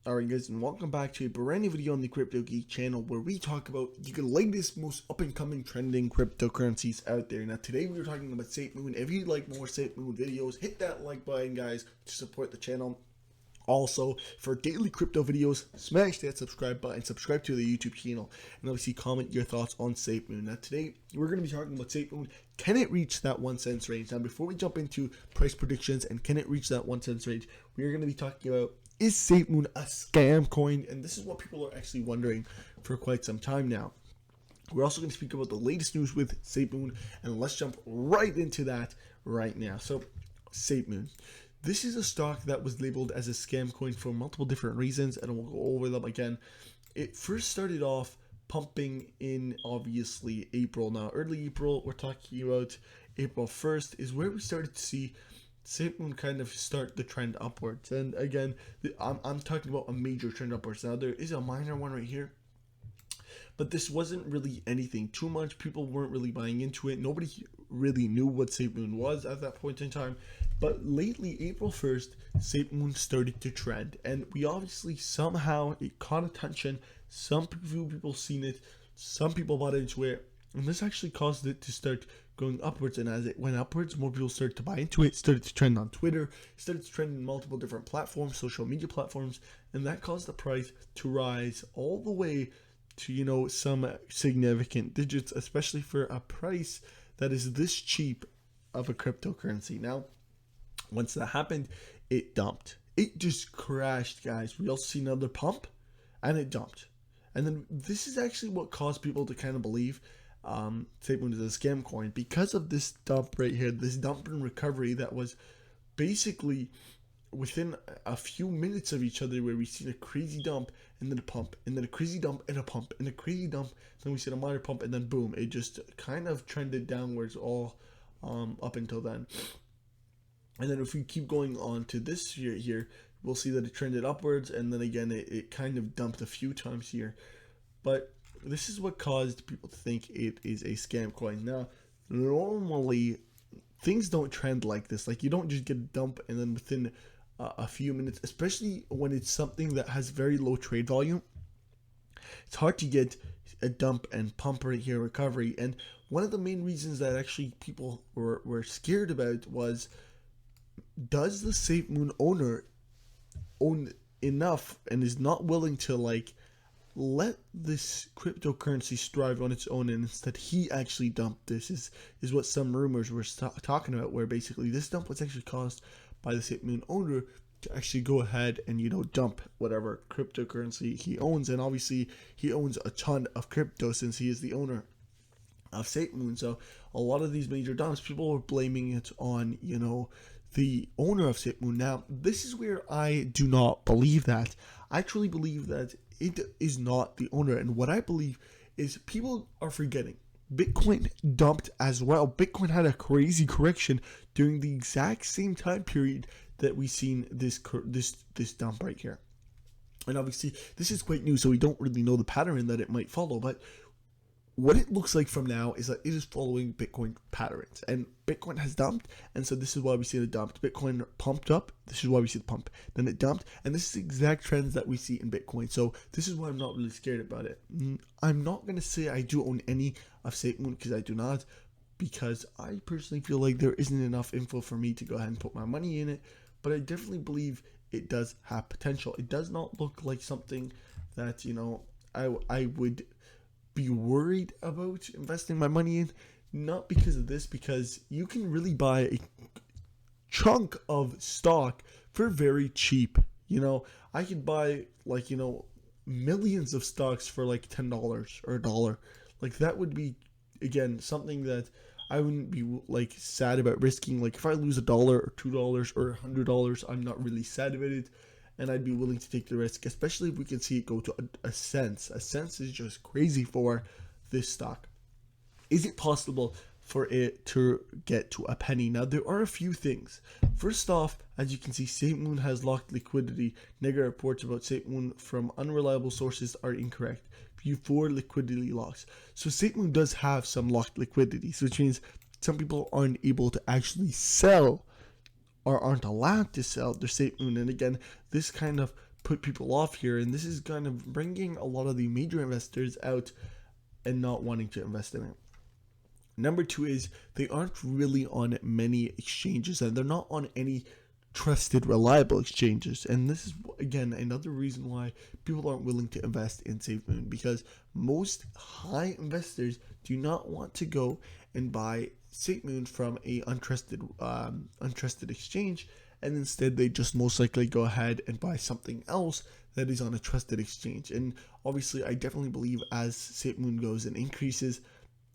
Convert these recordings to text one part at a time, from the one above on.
Alright guys, and welcome back to a brand new video on the Crypto Geek channel where we talk about the latest, most up and coming trending cryptocurrencies out there. Now today we are talking about Safemoon. If you'd like more Safemoon videos, hit that like button guys to support the channel. Also, for daily crypto videos, smash that subscribe button, subscribe to the YouTube channel, and obviously comment your thoughts on Safemoon. Now today, we're going to be talking about Safemoon. Can it reach that 1 cent range? Now before we jump into price predictions and can it reach that 1 cent range, we are going to be talking about, is Safemoon a scam coin? And this is what people are actually wondering for quite some time now. We're also going to speak about the latest news with Safemoon, and let's jump right into that right now. So, Safemoon. This is a stock that was labeled as a scam coin for multiple different reasons, and we'll go over them again. It first started off pumping in, obviously, April. Now, early April, we're talking about April 1st, is where we started to see Safemoon kind of start the trend upwards. And again, I'm talking about a major trend upwards. Now, there is a minor one right here, but this wasn't really anything too much. People weren't really buying into it. Nobody really knew what Safemoon was at that point in time. But lately, April 1st, Safemoon started to trend. And we obviously somehow, it caught attention. Some few people seen it. Some people bought into it. And this actually caused it to start going upwards. And as it went upwards, more people started to buy into it. Started to trend on Twitter. Started to trend in multiple different platforms, social media platforms. And that caused the price to rise all the way to, you know, some significant digits, especially for a price that is this cheap of a cryptocurrency. Now, once that happened, it dumped. It just crashed, guys. We also see another pump, and it dumped. And then this is actually what caused people to kind of believe Safemoon is a scam coin, because of this dump right here, this dump and recovery that was basically within a few minutes of each other, where we see a crazy dump and then a pump and then a crazy dump and a pump and a crazy dump, then we see a minor pump, and then boom, it just kind of trended downwards all up until then. And then if we keep going on to this year here, we'll see that it trended upwards, and then again it kind of dumped a few times here. But this is what caused people to think it is a scam coin. Now, normally things don't trend like this. Like, you don't just get a dump and then within a few minutes, especially when it's something that has very low trade volume, it's hard to get a dump and pump right here recovery. And one of the main reasons that actually people were scared about was, does the Safemoon owner own enough and is not willing to like let this cryptocurrency strive on its own, and instead he actually dumped this, is what some rumors were talking about, where basically this dump was actually caused by the Safemoon owner to actually go ahead and, you know, dump whatever cryptocurrency he owns. And obviously he owns a ton of crypto since he is the owner of Safemoon. So a lot of these major dumps, people were blaming it on, you know, the owner of Safemoon. Now, this is where I do not believe that. I truly believe that it is not the owner. And what I believe is people are forgetting Bitcoin dumped as well. Bitcoin had a crazy correction during the exact same time period that we seen this dump right here. And obviously, this is quite new, so we don't really know the pattern that it might follow. But what it looks like from now is that it is following Bitcoin patterns, and Bitcoin has dumped, and so this is why we see the dump. Bitcoin pumped up, this is why we see the pump, then it dumped, and this is the exact trends that we see in Bitcoin. So this is why I'm not really scared about it. I'm not going to say I do own any of Safemoon, because I do not, because I personally feel like there isn't enough info for me to go ahead and put my money in it, but I definitely believe it does have potential. It does not look like something that, you know, I would be worried about investing my money in, not because of this, because you can really buy a chunk of stock for very cheap. You know, I could buy like, you know, millions of stocks for like $10 or $1. Like, that would be, again, something that I wouldn't be like sad about risking. Like, if I lose $1 or $2 or $100, I'm not really sad about it, and I'd be willing to take the risk, especially if we can see it go to a cent. A cent is just crazy for this stock. Is it possible for it to get to a penny? Now, there are a few things. First off, as you can see, Safemoon has locked liquidity. Negative reports about Safemoon from unreliable sources are incorrect. View 4 liquidity locks. So Safemoon does have some locked liquidity, so which means some people aren't able to actually sell or aren't allowed to sell their Safemoon. And again, this kind of put people off here, and this is kind of bringing a lot of the major investors out and not wanting to invest in it. Number two is they aren't really on many exchanges, and they're not on any trusted, reliable exchanges. And this is, again, another reason why people aren't willing to invest in Safemoon, because most high investors do not want to go and buy Safemoon from a untrusted exchange, and instead they just most likely go ahead and buy something else that is on a trusted exchange. And obviously, I definitely believe as Safemoon goes and increases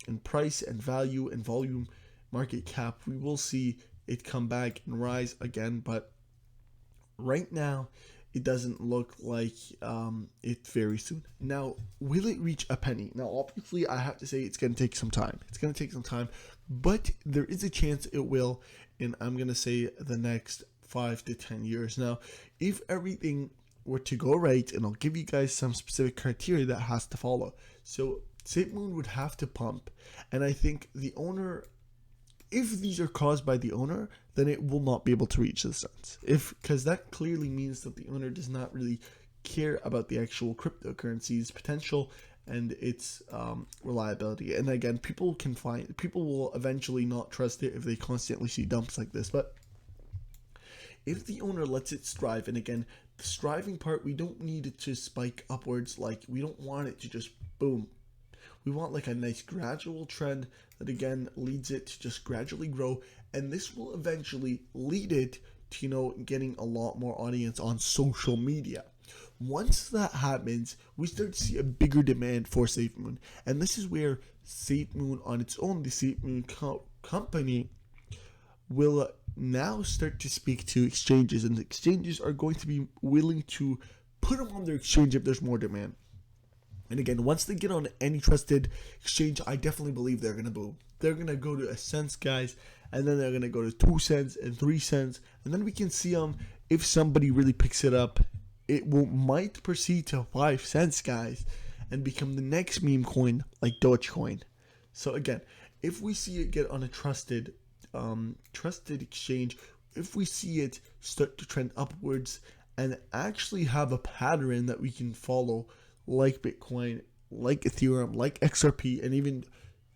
in price and value and volume, market cap, we will see it come back and rise again. But right now, it doesn't look like it very soon. Now, will it reach a penny? Now, obviously, I have to say it's going to take some time. It's going to take some time, but there is a chance it will, and I'm going to say the next 5 to 10 years. Now, if everything were to go right, and I'll give you guys some specific criteria that has to follow. So, Safemoon would have to pump, and I think the owner, if these are caused by the owner, then it will not be able to reach the suns. Because that clearly means that the owner does not really care about the actual cryptocurrency's potential and its reliability. And again, people will eventually not trust it if they constantly see dumps like this. But if the owner lets it strive, and again, the striving part, we don't need it to spike upwards. Like, we don't want it to just boom. We want like a nice gradual trend that again leads it to just gradually grow, and this will eventually lead it to, getting a lot more audience on social media. Once that happens, we start to see a bigger demand for Safemoon, and this is where Safemoon on its own, the Safemoon company, will now start to speak to exchanges, and the exchanges are going to be willing to put them on their exchange if there's more demand. And again, once they get on any trusted exchange, I definitely believe they're going to boom. They're going to go to a cent, guys, and then they're going to go to 2 cents and 3 cents. And then we can see if somebody really picks it up, it might proceed to 5 cents, guys, and become the next meme coin like Dogecoin. So again, if we see it get on a trusted exchange, if we see it start to trend upwards and actually have a pattern that we can follow, like Bitcoin, like Ethereum, like XRP, and even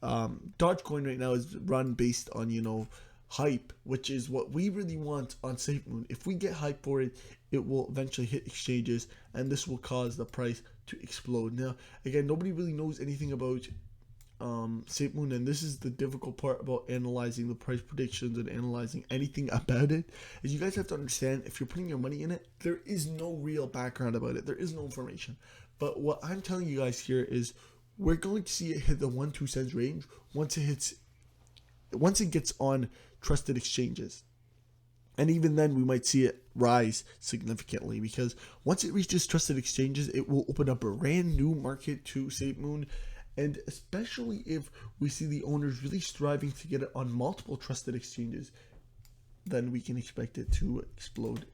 Dogecoin right now is run based on, hype, which is what we really want on Safemoon. If we get hype for it, it will eventually hit exchanges, and this will cause the price to explode. Now, again, nobody really knows anything about Safemoon, and this is the difficult part about analyzing the price predictions and analyzing anything about it, is you guys have to understand, if you're putting your money in it, there is no real background about it. There is no information. But what I'm telling you guys here is we're going to see it hit the 1-2 cents range once it gets on trusted exchanges. And even then, we might see it rise significantly, because once it reaches trusted exchanges, it will open up a brand new market to Safemoon. And especially if we see the owners really striving to get it on multiple trusted exchanges, then we can expect it to explode